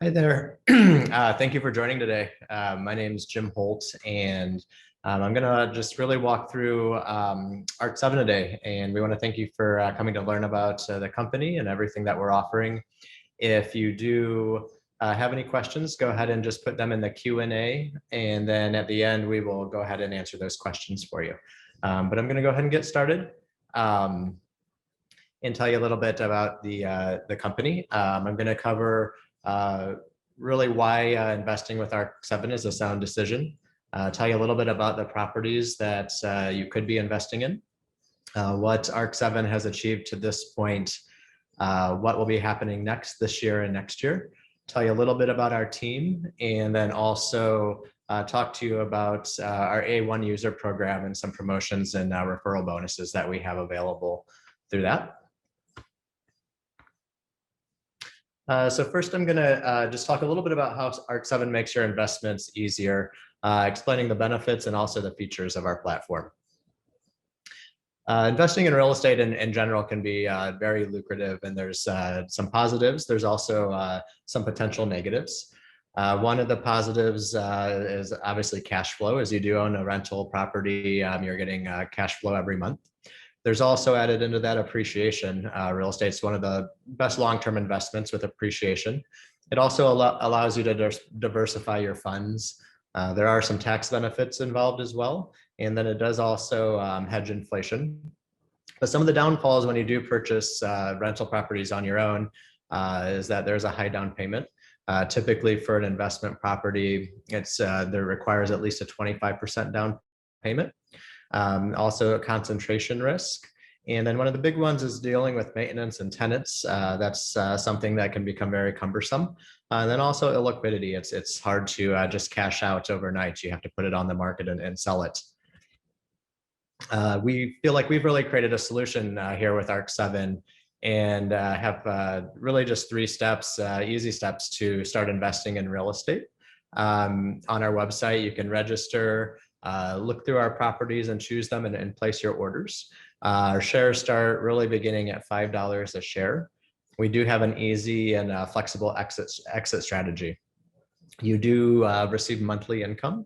Hi there. Thank you for joining today. My name is Jim Holt, and I'm going to just really walk through Ark7 today. And we want to thank you for coming to learn about the company and everything that we're offering. If you do have any questions, go ahead and just put them in the Q&A. And then at the end, we will go ahead and answer those questions for you. But I'm going to go ahead and get started. And tell you a little bit about the company. I'm going to cover really why investing with Ark7 is a sound decision. Tell you a little bit about the properties that you could be investing in, what Ark7 has achieved to this point, what will be happening next this year and next year. Tell you a little bit about our team, and then also talk to you about our A1 user program and some promotions and referral bonuses that we have available through that. So first, I'm going to just talk a little bit about how Ark7 makes your investments easier, explaining the benefits and also the features of our platform. Investing in real estate in general can be very lucrative, and there's some positives. There's also some potential negatives. One of the positives is obviously cash flow. As you do own a rental property, you're getting cash flow every month. There's also added into that appreciation. Real estate is one of the best long-term investments with appreciation. It also allows you to diversify your funds. There are some tax benefits involved as well. And then it does also hedge inflation. But some of the downfalls when you do purchase rental properties on your own is that there's a high down payment. Typically for an investment property, there requires at least a 25% down payment. Also a concentration risk. And then one of the big ones is dealing with maintenance and tenants. That's something that can become very cumbersome. And then also illiquidity. It's hard to just cash out overnight. You have to put it on the market and sell it. We feel like we've really created a solution here with Ark7 and have really just 3 steps, easy steps to start investing in real estate. On our website, you can register, look through our properties and choose them and place your orders. Our shares start really beginning at $5 a share. We do have an easy and flexible exit strategy. You do receive monthly income,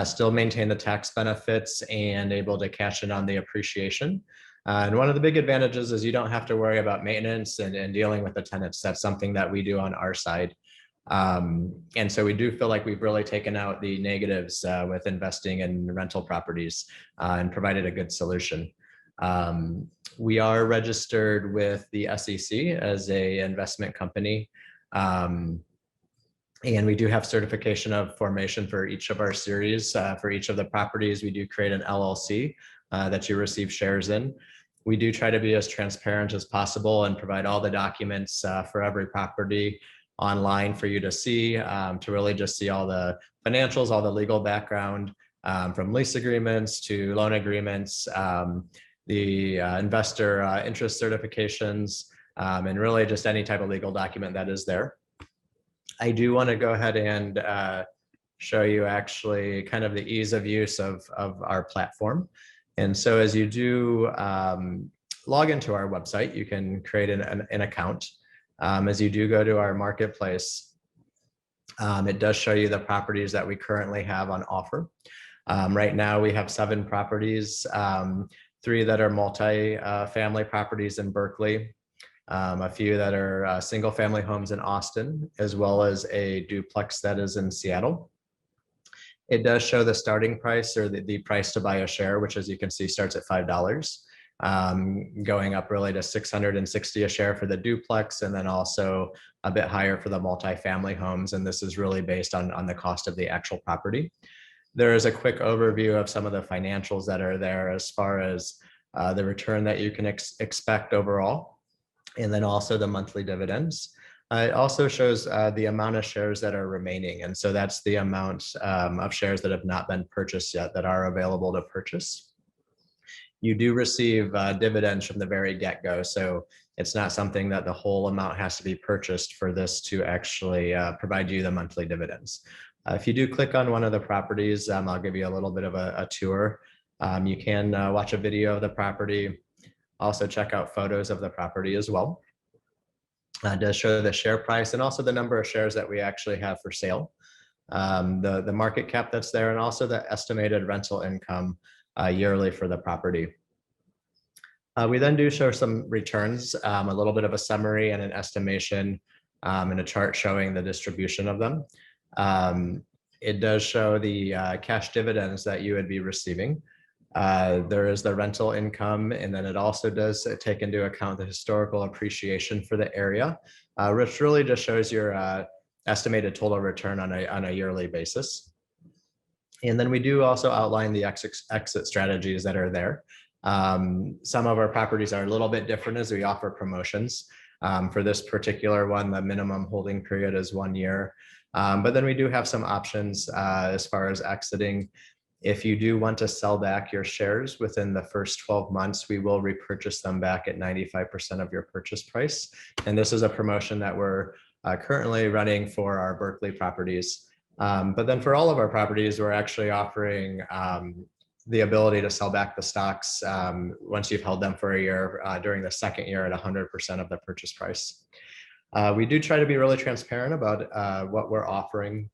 still maintain the tax benefits and able to cash in on the appreciation. And one of the big advantages is you don't have to worry about maintenance and dealing with the tenants. That's something that we do on our side. And so we do feel like we've really taken out the negatives with investing in rental properties and provided a good solution. We are registered with the SEC as a investment company. And we do have certification of formation for each of our series. For each of the properties, we do create an LLC that you receive shares in. We do try to be as transparent as possible and provide all the documents for every property online for you to see, to really just see all the financials, all the legal background, from lease agreements to loan agreements, the investor interest certifications, and really just any type of legal document that is there. I do want to go ahead and show you actually kind of the ease of use of our platform. And so as you do log into our website, you can create an account. As you do go to our marketplace, it does show you the properties that we currently have on offer. Right now we have 7 properties, 3 that are multi-family properties in Berkeley, a few that are single family homes in Austin, as well as a duplex that is in Seattle. It does show the starting price or the price to buy a share, which as you can see starts at $5. Going up really to $660 a share for the duplex, and then also a bit higher for the multifamily homes. And this is really based on the cost of the actual property. There is a quick overview of some of the financials that are there as far as the return that you can expect overall, and then also the monthly dividends. It also shows the amount of shares that are remaining. And so that's the amount of shares that have not been purchased yet that are available to purchase. You do receive dividends from the very get-go. So it's not something that the whole amount has to be purchased for this to actually provide you the monthly dividends. If you do click on one of the properties, I'll give you a little bit of a tour. You can watch a video of the property, also check out photos of the property as well. does show the share price and also the number of shares that we actually have for sale, the market cap that's there, and also the estimated rental income yearly for the property. We then do show some returns, a little bit of a summary and an estimation, and a chart showing the distribution of them. It does show the cash dividends that you would be receiving. There is the rental income, and then it also does take into account the historical appreciation for the area, which really just shows your estimated total return on a yearly basis. And then we do also outline the exit strategies that are there. Some of our properties are a little bit different as we offer promotions. For this particular one, the minimum holding period is 1 year. But then we do have some options as far as exiting. If you do want to sell back your shares within the first 12 months, we will repurchase them back at 95% of your purchase price. And this is a promotion that we're currently running for our Berkeley properties. But then for all of our properties, we're actually offering the ability to sell back the stocks once you've held them for a year during the second year at 100% of the purchase price. We do try to be really transparent about what we're offering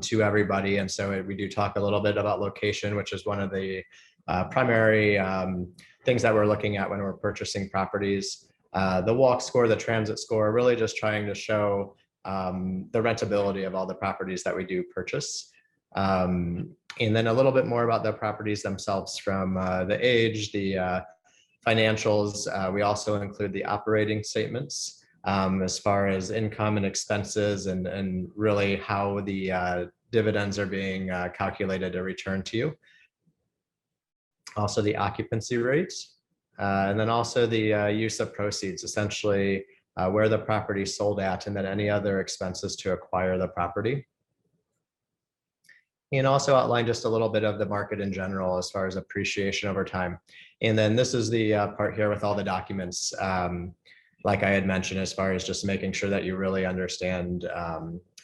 to everybody. And so we do talk a little bit about location, which is one of the primary things that we're looking at when we're purchasing properties. The walk score, the transit score, really just trying to show the rentability of all the properties that we do purchase. And then a little bit more about the properties themselves, from the age, the financials. We also include the operating statements as far as income and expenses, and really how the dividends are being calculated to return to you. Also the occupancy rates, and then also the use of proceeds, essentially where the property sold at, and then any other expenses to acquire the property. And also outline just a little bit of the market in general as far as appreciation over time. And then this is the part here with all the documents, like I had mentioned, as far as just making sure that you really understand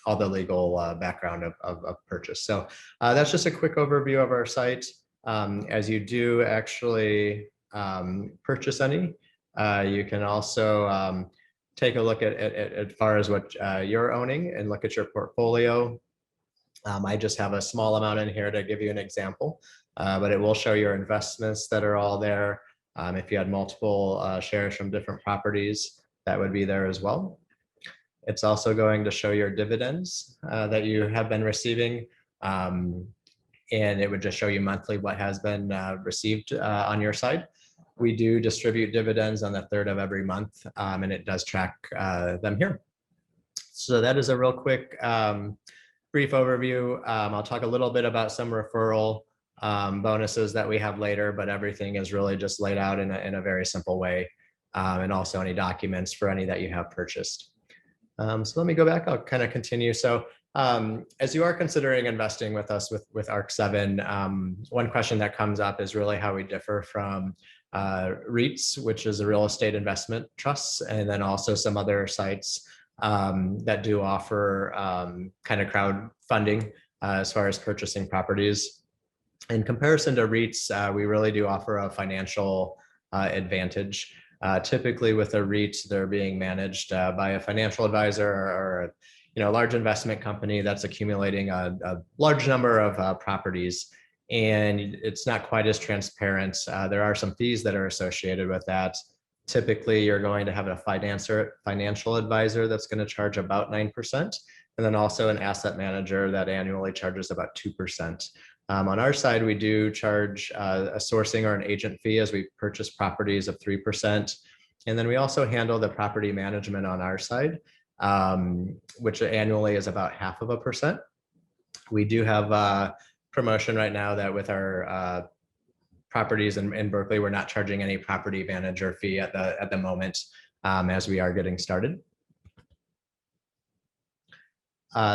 all the legal background of purchase. So that's just a quick overview of our site. As you do actually purchase any, you can also take a look at as far as what you're owning and look at your portfolio. I just have a small amount in here to give you an example, but it will show your investments that are all there. If you had multiple shares from different properties, that would be there as well. It's also going to show your dividends that you have been receiving, and it would just show you monthly what has been received on your side. We do distribute dividends on the 3rd of every month, and it does track them here. So that is a real quick brief overview. I'll talk a little bit about some referral bonuses that we have later, but everything is really just laid out in a very simple way, and also any documents for any that you have purchased. So let me go back. I'll kind of continue. So as you are considering investing with us with Ark7, one question that comes up is really how we differ from REITs, which is a real estate investment trusts, and then also some other sites that do offer kind of crowdfunding as far as purchasing properties. In comparison to REITs, we really do offer a financial advantage. Typically with a REIT, they're being managed by a financial advisor or a large investment company that's accumulating a large number of properties, and it's not quite as transparent. There are some fees that are associated with that. Typically, you're going to have a financial advisor that's going to charge about 9%, and then also an asset manager that annually charges about 2%. On our side, we do charge a sourcing or an agent fee as we purchase properties of 3%. And then we also handle the property management on our side, which annually is about 0.5%. We do have a promotion right now that with our properties in Berkeley, we're not charging any property manager fee at the moment, as we are getting started.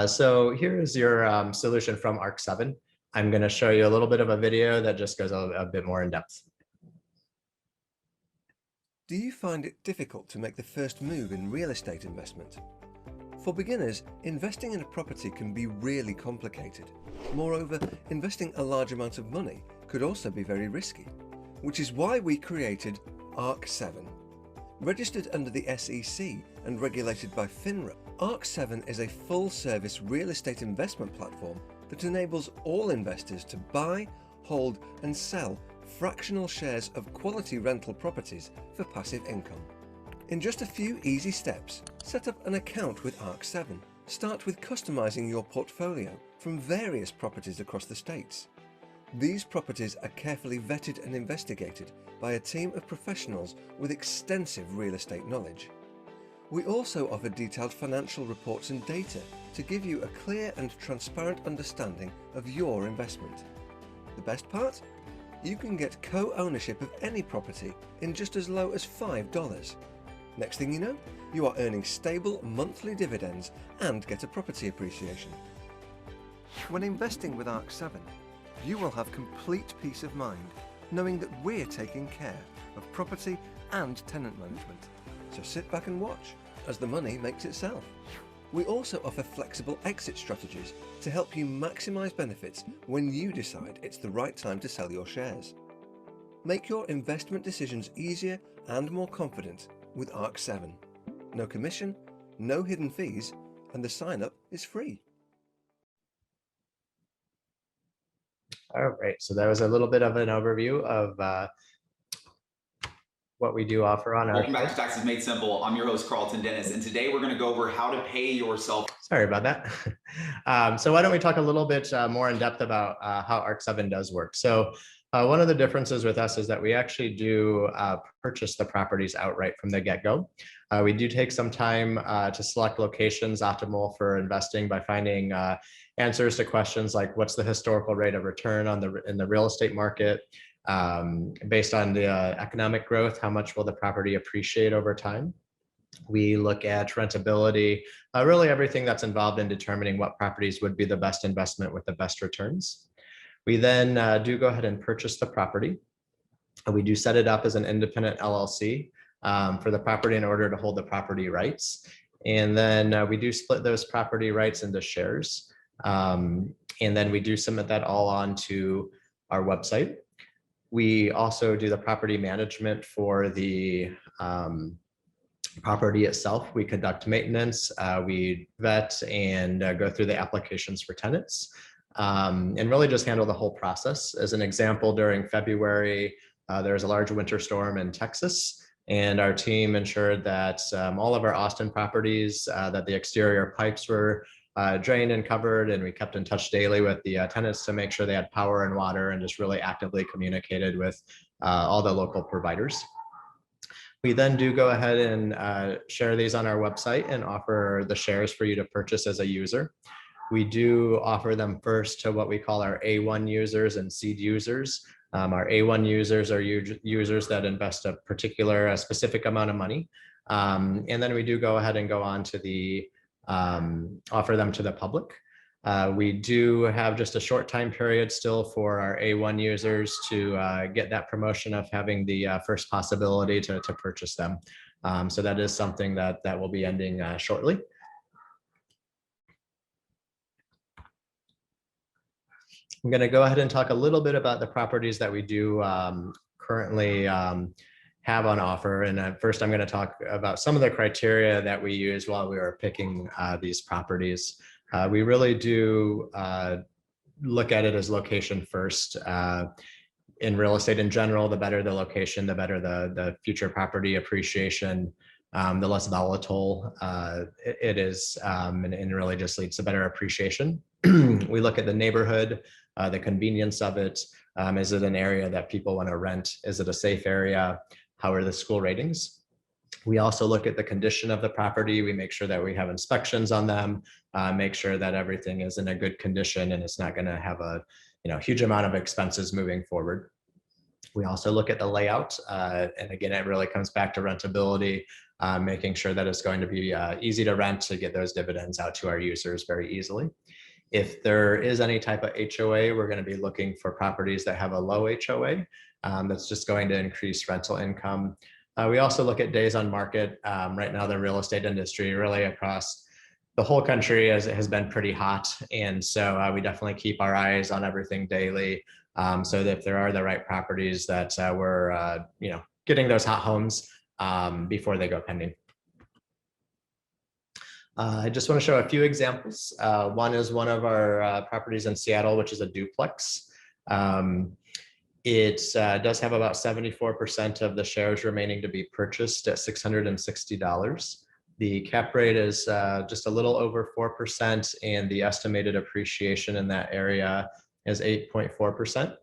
So here is your solution from Ark7. I'm going to show you a little bit of a video that just goes a bit more in depth. Do you find it difficult to make the first move in real estate investment? For beginners, investing in a property can be really complicated. Moreover, investing a large amount of money could also be very risky, which is why we created Ark7. Registered under the SEC and regulated by FINRA, Ark7 is a full-service real estate investment platform that enables all investors to buy, hold and sell fractional shares of quality rental properties for passive income. In just a few easy steps, set up an account with Ark7. Start with customizing your portfolio from various properties across the states. These properties are carefully vetted and investigated by a team of professionals with extensive real estate knowledge. We also offer detailed financial reports and data to give you a clear and transparent understanding of your investment. The best part? You can get co-ownership of any property in just as low as $5. Next thing you know, you are earning stable monthly dividends and get a property appreciation. When investing with Ark7, you will have complete peace of mind knowing that we're taking care of property and tenant management. So sit back and watch as the money makes itself. We also offer flexible exit strategies to help you maximize benefits when you decide it's the right time to sell your shares. Make your investment decisions easier and more confident with Ark7. No commission, no hidden fees, and the sign-up is free. All right, so that was a little bit of an overview of what we do offer on our Welcome back to Taxes Made Simple. I'm your host, Carlton Dennis, and today we're going to go over how to pay yourself. Sorry about that. So why don't we talk a little bit more in depth about how Ark7 does work. So one of the differences with us is that we actually do purchase the properties outright from the get-go. We do take some time to select locations optimal for investing by finding answers to questions like what's the historical rate of return in the real estate market, based on the economic growth, how much will the property appreciate over time. We look at rentability, really everything that's involved in determining what properties would be the best investment with the best returns. We then do go ahead and purchase the property. We do set it up as an independent LLC for the property in order to hold the property rights. And then we do split those property rights into shares. And then we do submit that all onto our website. We also do the property management for the property itself. We conduct maintenance, we vet and go through the applications for tenants, and really just handle the whole process. As an example, during February, there was a large winter storm in Texas, and our team ensured that all of our Austin properties, that the exterior pipes were drained and covered, and we kept in touch daily with the tenants to make sure they had power and water, and just really actively communicated with all the local providers. We then do go ahead and share these on our website and offer the shares for you to purchase as a user. We do offer them first to what we call our A1 users and seed users. Our A1 users are users that invest a specific amount of money. And then we do go ahead and go on to the offer them to the public. We do have just a short time period still for our A1 users to get that promotion of having the first possibility to purchase them. So that is something that will be ending shortly. I'm going to go ahead and talk a little bit about the properties that we do currently have on offer. And first, I'm going to talk about some of the criteria that we use while we were picking these properties. We really do look at it as location first. In real estate in general, the better the location, the better the future property appreciation, the less volatile it is, and really just leads to better appreciation. We look at the neighborhood, the convenience of it. Is it an area that people want to rent? Is it a safe area? How are the school ratings? We also look at the condition of the property. We make sure that we have inspections on them, make sure that everything is in a good condition and it's not going to have a huge amount of expenses moving forward. We also look at the layout, and again, it really comes back to rentability, making sure that it's going to be easy to rent to get those dividends out to our users very easily. If there is any type of HOA, we're going to be looking for properties that have a low HOA. That's just going to increase rental income. We also look at days on market. Right now, the real estate industry really across the whole country has been pretty hot. And so we definitely keep our eyes on everything daily, so that if there are the right properties that we're getting those hot homes, before they go pending. I just want to show a few examples. One is one of our properties in Seattle, which is a duplex. It does have about 74% of the shares remaining to be purchased at $660. The cap rate is just a little over 4%, and the estimated appreciation in that area is 8.4%.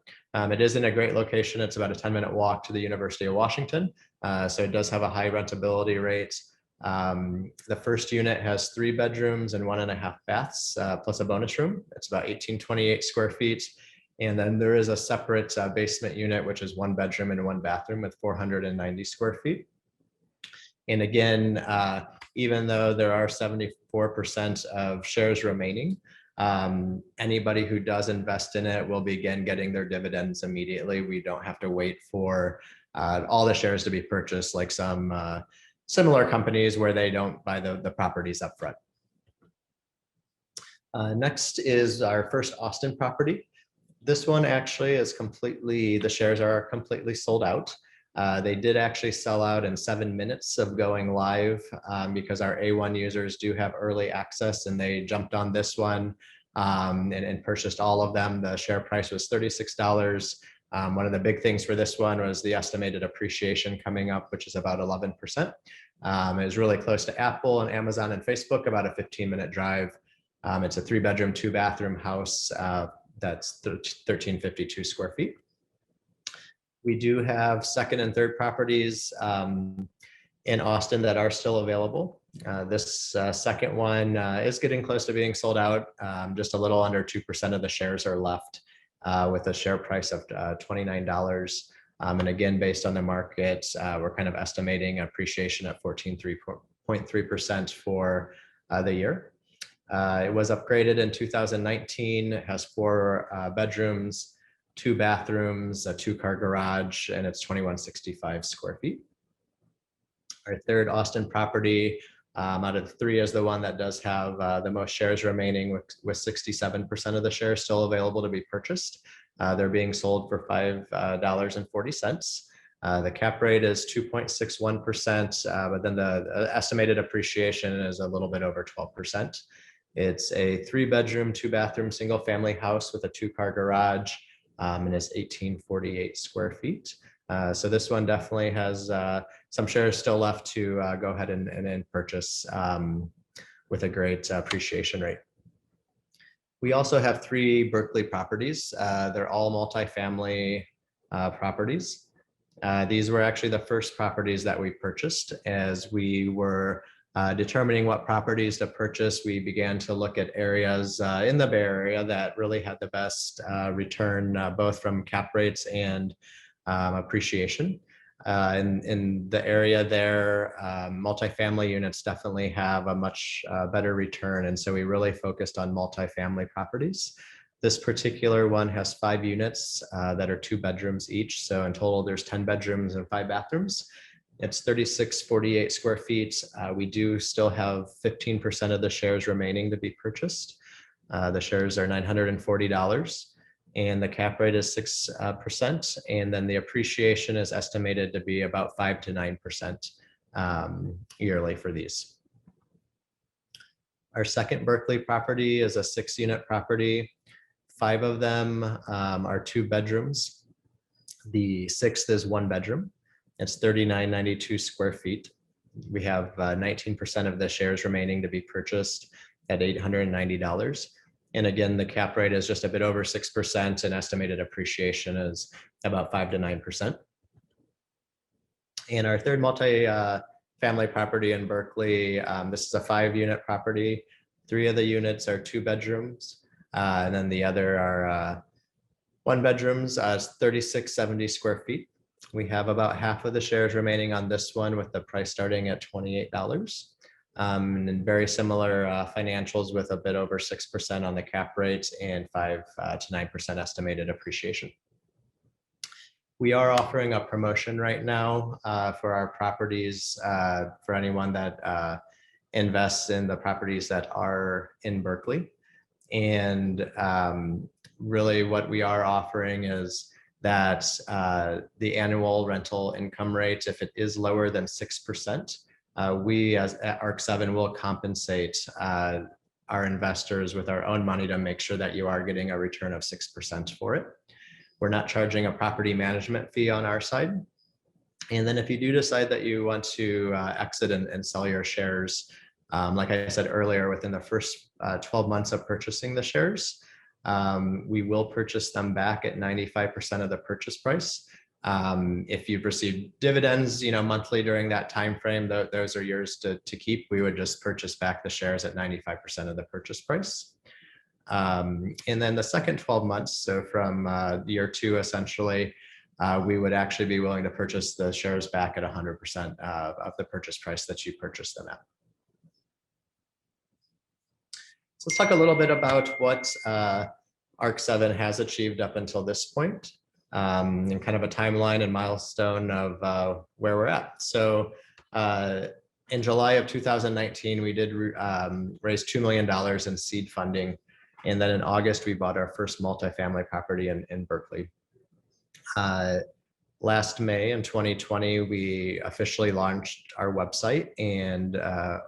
It is in a great location. It's about a 10-minute walk to the University of Washington, so it does have a high rentability rate. The first unit has 3 bedrooms and 1.5 baths, plus a bonus room. It's about 1828 square feet. And then there is a separate basement unit, which is 1 bedroom and 1 bathroom with 490 square feet. And again, even though there are 74% of shares remaining, anybody who does invest in it will begin getting their dividends immediately. We don't have to wait for all the shares to be purchased like some similar companies where they don't buy the properties up front. Next is our first Austin property. This one actually is the shares are completely sold out. They did actually sell out in 7 minutes of going live because our A1 users do have early access, and they jumped on this one and purchased all of them. The share price was $36. One of the big things for this one was the estimated appreciation coming up, which is about 11%. It was really close to Apple and Amazon and Facebook, about a 15-minute drive. It's a 3-bedroom, 2-bathroom house that's 1352 square feet. We do have second and third properties in Austin that are still available. This second one is getting close to being sold out. Just a little under 2% of the shares are left with a share price of $29. And again, based on the market, we're kind of estimating appreciation at 14.3% for the year. It was upgraded in 2019. It has 4 bedrooms, 2 bathrooms, a 2-car garage, and it's 2165 square feet. Our third Austin property out of the 3 is the one that does have the most shares remaining, with 67% of the shares still available to be purchased. They're being sold for $5.40. The cap rate is 2.61%, but then the estimated appreciation is a little bit over 12%. It's a 3-bedroom, 2-bathroom, single-family house with a 2-car garage, and it's 1848 square feet. So this one definitely has some shares still left to go ahead and purchase with a great appreciation rate. We also have 3 Berkeley properties. They're all multifamily properties. These were actually the first properties that we purchased. As we were determining what properties to purchase, we began to look at areas in the Bay Area that really had the best return, both from cap rates and appreciation. In the area there, multifamily units definitely have a much better return. And so we really focused on multifamily properties. This particular one has 5 units that are 2 bedrooms each. So in total, there's 10 bedrooms and 5 bathrooms. It's 3648 square feet. We do still have 15% of the shares remaining to be purchased. The shares are $940. And the cap rate is 6%, and then the appreciation is estimated to be about 5 to 9% yearly for these. Our second Berkeley property is a 6-unit property. 5 of them are 2 bedrooms. The 6th is 1 bedroom. It's 3992 square feet. We have 19% of the shares remaining to be purchased at $890. And again, the cap rate is just a bit over 6%, and estimated appreciation is about 5 to 9%. And our third multi-family property in Berkeley, this is a 5-unit property. 3 of the units are 2 bedrooms, and then the other are 1 bedrooms, 3670 square feet. We have about half of the shares remaining on this one, with the price starting at $28. And very similar financials, with a bit over 6% on the cap rate and 5 to 9% estimated appreciation. We are offering a promotion right now for our properties for anyone that invests in the properties that are in Berkeley. And really what we are offering is that the annual rental income rate, if it is lower than 6%, we as at Ark7 will compensate our investors with our own money to make sure that you are getting a return of 6% for it. We're not charging a property management fee on our side. And then if you do decide that you want to exit and sell your shares, like I said earlier, within the first 12 months of purchasing the shares, we will purchase them back at 95% of the purchase price. If you've received dividends, monthly during that time frame, those are yours to keep. We would just purchase back the shares at 95% of the purchase price. And then the second 12 months, so from year 2, essentially, we would actually be willing to purchase the shares back at 100% of the purchase price that you purchased them at. So let's talk a little bit about what Ark7 has achieved up until this point, and kind of a timeline and milestone of where we're at. So in July of 2019, we did raise $2 million in seed funding. And then in August, we bought our first multifamily property in Berkeley. Last May in 2020, we officially launched our website and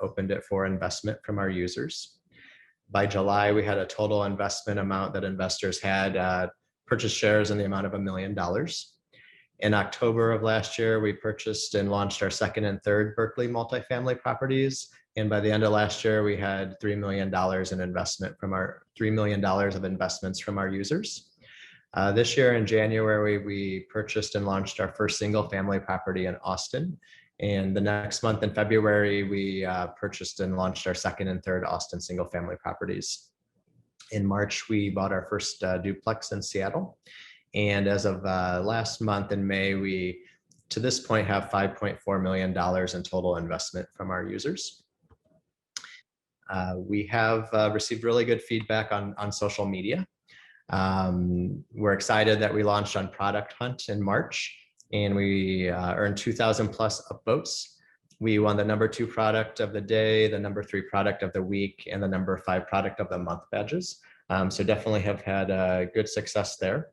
opened it for investment from our users. By July, we had a total investment amount that investors had purchased shares in the amount of $1 million. In October of last year, we purchased and launched our second and third Berkeley multifamily properties. And by the end of last year, we had $3 million in investment from our $3 million of investments from our users. This year in January, we purchased and launched our first single family property in Austin. And the next month in February, we purchased and launched our second and third Austin single family properties. In March, we bought our first duplex in Seattle. And as of last month in May, we, to this point, have $5.4 million in total investment from our users. We have received really good feedback on social media. We're excited that we launched on Product Hunt in March, and we earned 2,000 plus upvotes. We won the #2 product of the day, the #3 product of the week, and the #5 product of the month badges. So definitely have had good success there.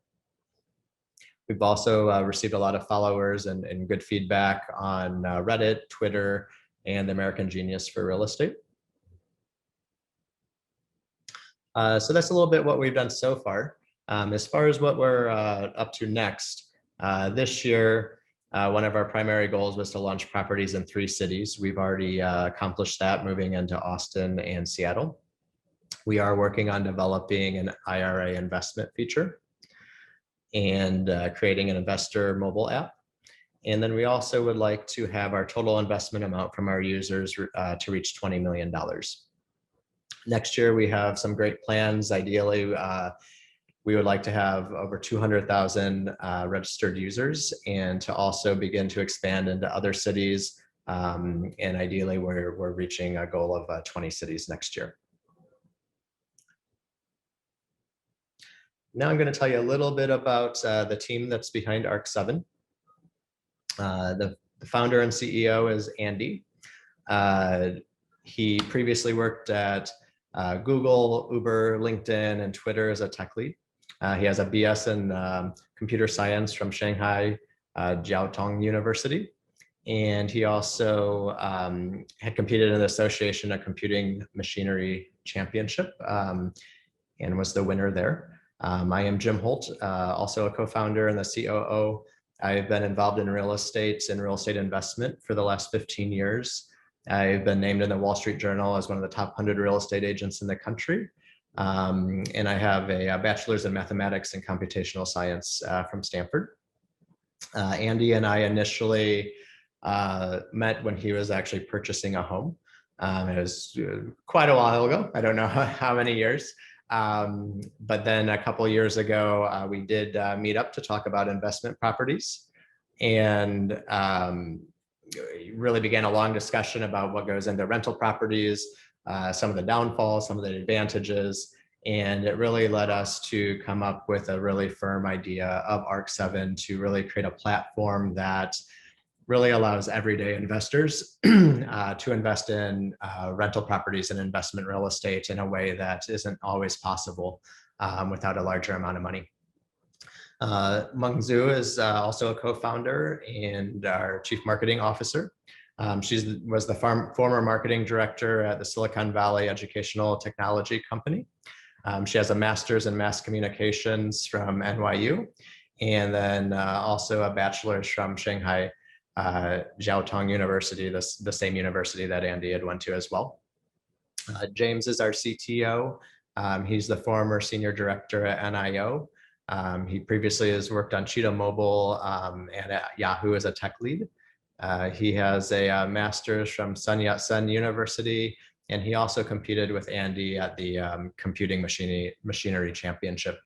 We've also received a lot of followers and good feedback on Reddit, Twitter, and American Genius for Real Estate. So that's a little bit what we've done so far. As far as what we're up to next, this year, one of our primary goals was to launch properties in 3 cities. We've already accomplished that, moving into Austin and Seattle. We are working on developing an IRA investment feature and creating an investor mobile app. And then we also would like to have our total investment amount from our users to reach $20 million. Next year, we have some great plans. Ideally, we would like to have over 200,000 registered users, and to also begin to expand into other cities. And ideally, we're reaching a goal of 20 cities next year. Now I'm going to tell you a little bit about the team that's behind Ark7. The founder and CEO is Andy. He previously worked at Google, Uber, LinkedIn, and Twitter as a tech lead. He has a BS in computer science from Shanghai Jiaotong University. And he also had competed in the Association of Computing Machinery Championship and was the winner there. I am Jim Holt, also a co-founder and the COO. I've been involved in real estate and real estate investment for the last 15 years. I've been named in the Wall Street Journal as one of the top 100 real estate agents in the country. And I have a bachelor's in mathematics and computational science from Stanford. Andy and I initially met when he was actually purchasing a home. It was quite a while ago. I don't know how many years. But then a couple of years ago, we did meet up to talk about investment properties, and really began a long discussion about what goes into rental properties, some of the downfalls, some of the advantages, and it really led us to come up with a really firm idea of Ark7 to really create a platform that really allows everyday investors to invest in rental properties and investment real estate in a way that isn't always possible without a larger amount of money. Meng Zhu is also a co-founder and our chief marketing officer. She was the former marketing director at the Silicon Valley Educational Technology Company. She has a master's in mass communications from NYU, and then also a bachelor's from Shanghai Jiao Tong University, the same university that Andy had went to as well. James is our CTO. He's the former senior director at NIO. He previously has worked on Cheetah Mobile and at Yahoo as a tech lead. He has a master's from Sun Yat-sen University, and he also competed with Andy at the Computing Machinery Championship.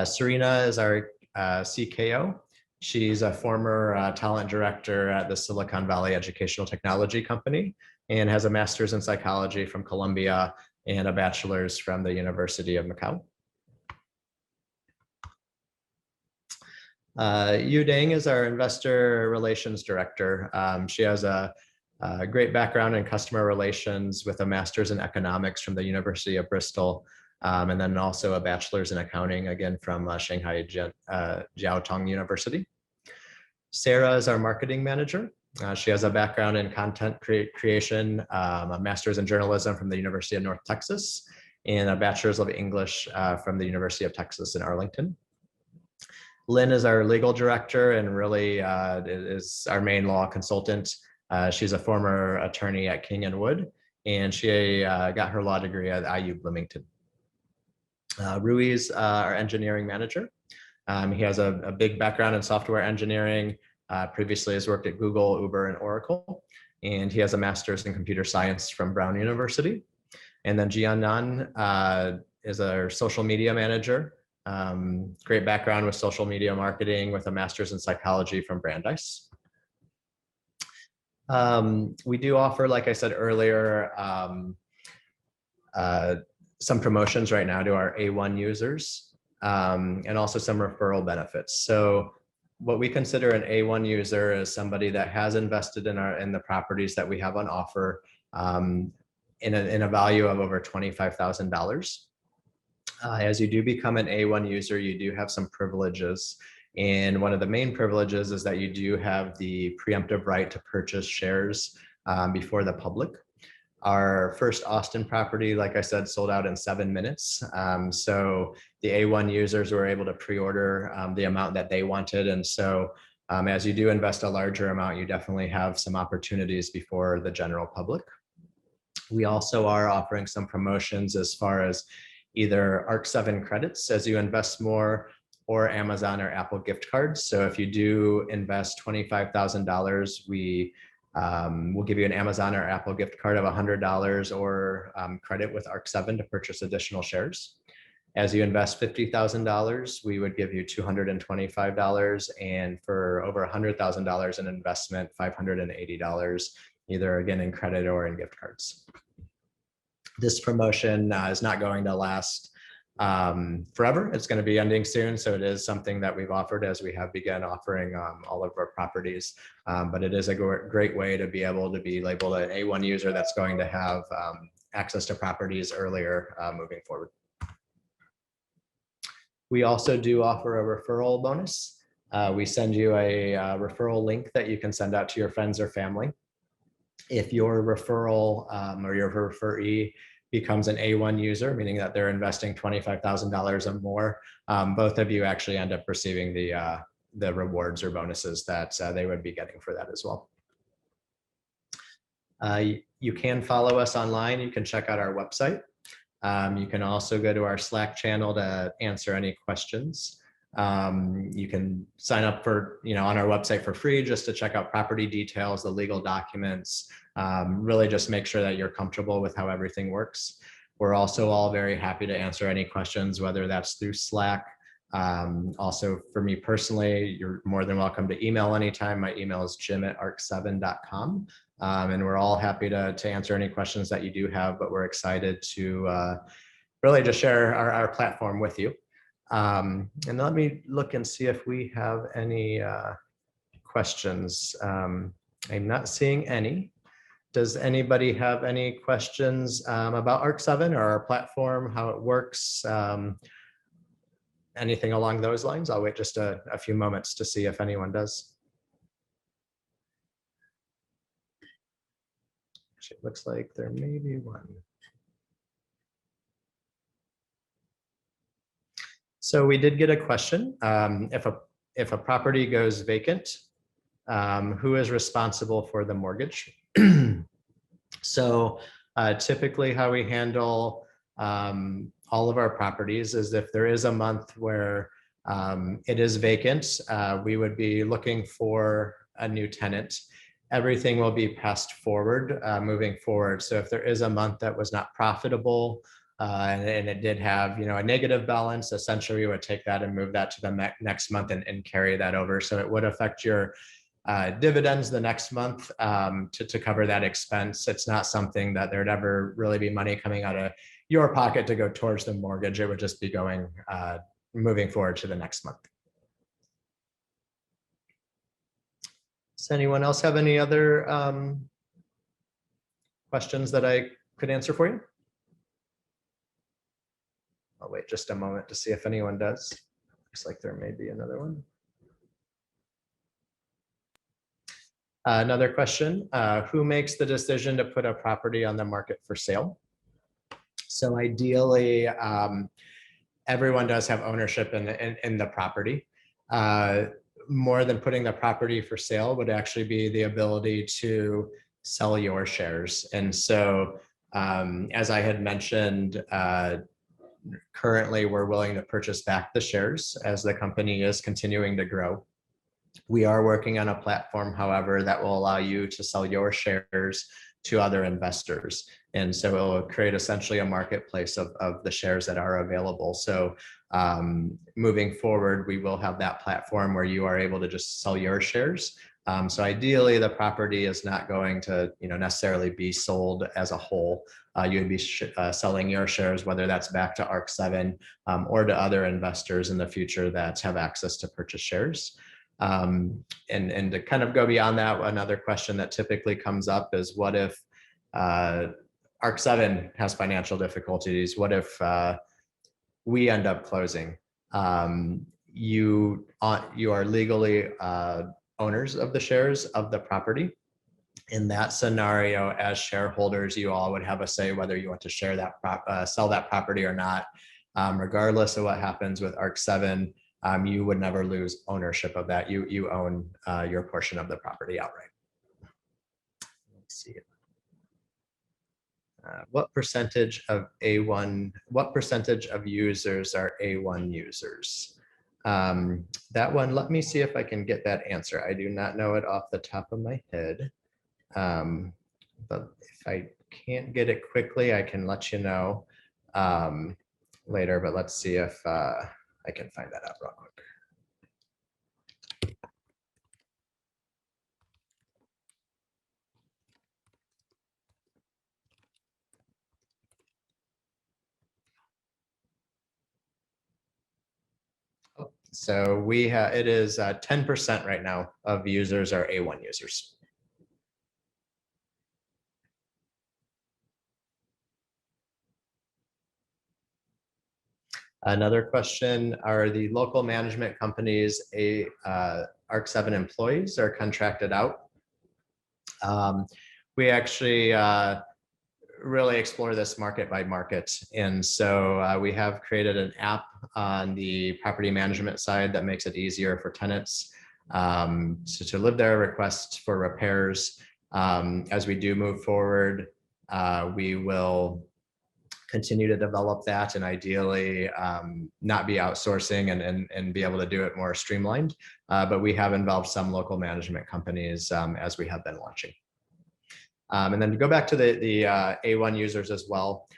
Serena is our CKO. She's a former talent director at the Silicon Valley Educational Technology Company and has a master's in psychology from Columbia and a bachelor's from the University of Macau. Yu Deng is our investor relations director. She has a great background in customer relations with a master's in economics from the University of Bristol, and then also a bachelor's in accounting, again, from Shanghai Jiao Tong University. Sarah is our marketing manager. She has a background in content creation, a master's in journalism from the University of North Texas, and a bachelor's of English from the University of Texas in Arlington. Lynn is our legal director and really is our main law consultant. She's a former attorney at King & Wood, and she got her law degree at IU Bloomington. Rui's our engineering manager. He has a big background in software engineering. Previously has worked at Google, Uber, and Oracle. And he has a master's in computer science from Brown University. And then Jianan is our social media manager. Great background with social media marketing with a master's in psychology from Brandeis. We do offer, like I said earlier, some promotions right now to our A1 users and also some referral benefits. So what we consider an A1 user is somebody that has invested in the properties that we have on offer in a value of over $25,000. As you do become an A1 user, you do have some privileges. And one of the main privileges is that you do have the preemptive right to purchase shares before the public. Our first Austin property, like I said, sold out in 7 minutes. So the A1 users were able to pre-order the amount that they wanted. And so as you do invest a larger amount, you definitely have some opportunities before the general public. We also are offering some promotions as far as either Ark7 credits as you invest more, or Amazon or Apple gift cards. So if you do invest $25,000, we will give you an Amazon or Apple gift card of $100 or credit with Ark7 to purchase additional shares. As you invest $50,000, we would give you $225, and for over $100,000 in investment, $580, either again in credit or in gift cards. This promotion is not going to last forever. It's going to be ending soon. So it is something that we've offered as we have begun offering all of our properties. But it is a great way to be able to be labeled an A1 user that's going to have access to properties earlier moving forward. We also do offer a referral bonus. We send you a referral link that you can send out to your friends or family. If your referral or your referee becomes an A1 user, meaning that they're investing $25,000 or more, both of you actually end up receiving the rewards or bonuses that they would be getting for that as well. You can follow us online. You can check out our website. You can also go to our Slack channel to answer any questions. You can sign up for, on our website for free just to check out property details, the legal documents, really just make sure that you're comfortable with how everything works. We're also all very happy to answer any questions, whether that's through Slack. Also for me personally, you're more than welcome to email anytime. My email is jim@ark7.com. And we're all happy to answer any questions that you do have, but we're excited to really just share our platform with you. And let me look and see if we have any questions. I'm not seeing any. Does anybody have any questions about Ark7 or our platform, how it works? Anything along those lines? I'll wait just a few moments to see if anyone does. Actually, it looks like there may be one. So we did get a question. If a property goes vacant, who is responsible for the mortgage? So typically how we handle all of our properties is if there is a month where it is vacant, we would be looking for a new tenant. Everything will be passed forward moving forward. So if there is a month that was not profitable and it did have, a negative balance, essentially we would take that and move that to the next month and carry that over. So it would affect your dividends the next month to cover that expense. It's not something that there'd ever really be money coming out of your pocket to go towards the mortgage. It would just be going moving forward to the next month. Does anyone else have any other questions that I could answer for you? I'll wait just a moment to see if anyone does. Looks like there may be another one. Another question, who makes the decision to put a property on the market for sale? So ideally, everyone does have ownership in the property. More than putting the property for sale would actually be the ability to sell your shares. And so, as I had mentioned, currently we're willing to purchase back the shares as the company is continuing to grow. We are working on a platform, however, that will allow you to sell your shares to other investors. And so it will create essentially a marketplace of the shares that are available. So moving forward, we will have that platform where you are able to just sell your shares. So ideally, the property is not going to necessarily be sold as a whole. You'd be selling your shares, whether that's back to Ark7 or to other investors in the future that have access to purchase shares. And to kind of go beyond that, another question that typically comes up is, what if Ark7 has financial difficulties? What if we end up closing? You are legally owners of the shares of the property. In that scenario, as shareholders, you all would have a say whether you want to share that sell that property or not. Regardless of what happens with Ark7, you would never lose ownership of that. You own your portion of the property outright. Let's see. What percentage of users are A1 users? That one, let me see if I can get that answer. I do not know it off the top of my head. But if I can't get it quickly, I can let you know later, but let's see if I can find that out real quick. So it is 10% right now of users are A1 users. Another question, are the local management companies Ark7 employees or contracted out? We actually really explore this market by market. And so we have created an app on the property management side that makes it easier for tenants to live there, request for repairs. As we do move forward, we will continue to develop that and ideally not be outsourcing and be able to do it more streamlined. But we have involved some local management companies as we have been launching. And then to go back to the A1 users as well,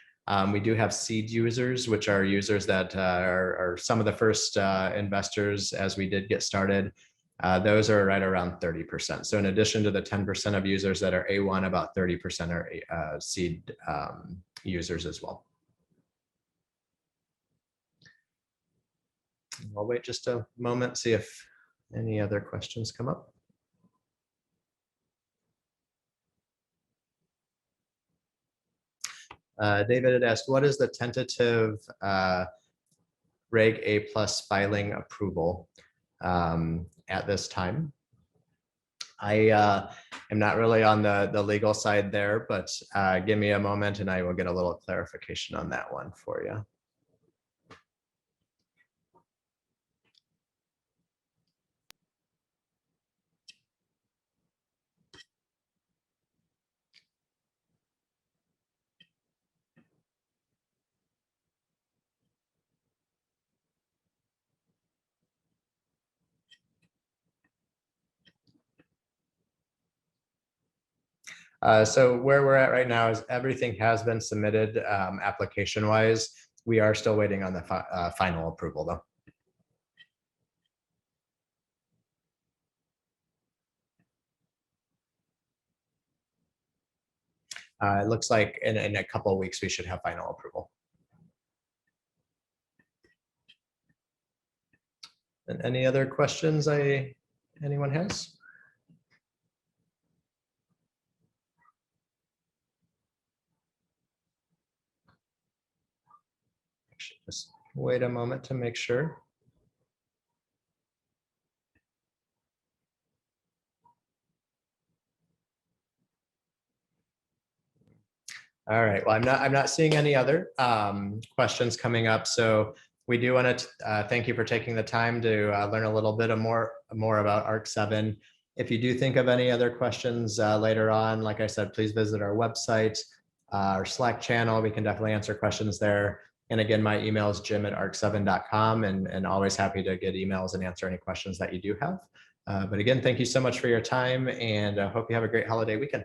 we do have seed users, which are users that are some of the first investors as we did get started. Those are right around 30%. So in addition to the 10% of users that are A1, about 30% are seed users as well. I'll wait just a moment, see if any other questions come up. David had asked, what is the tentative Reg A plus filing approval at this time. I am not really on the legal side there, but give me a moment and I will get a little clarification on that one for you. So where we're at right now is everything has been submitted application-wise. We are still waiting on the final approval though. It looks like in a couple of weeks we should have final approval. And any other questions anyone has? Just wait a moment to make sure. All right. Well, I'm not seeing any other questions coming up. So we do want to thank you for taking the time to learn a little bit more about Ark7. If you do think of any other questions later on, like I said, please visit our website, our Slack channel. We can definitely answer questions there. And again, my email is jim@ark7.com, and always happy to get emails and answer any questions that you do have. But again, thank you so much for your time, and I hope you have a great holiday weekend.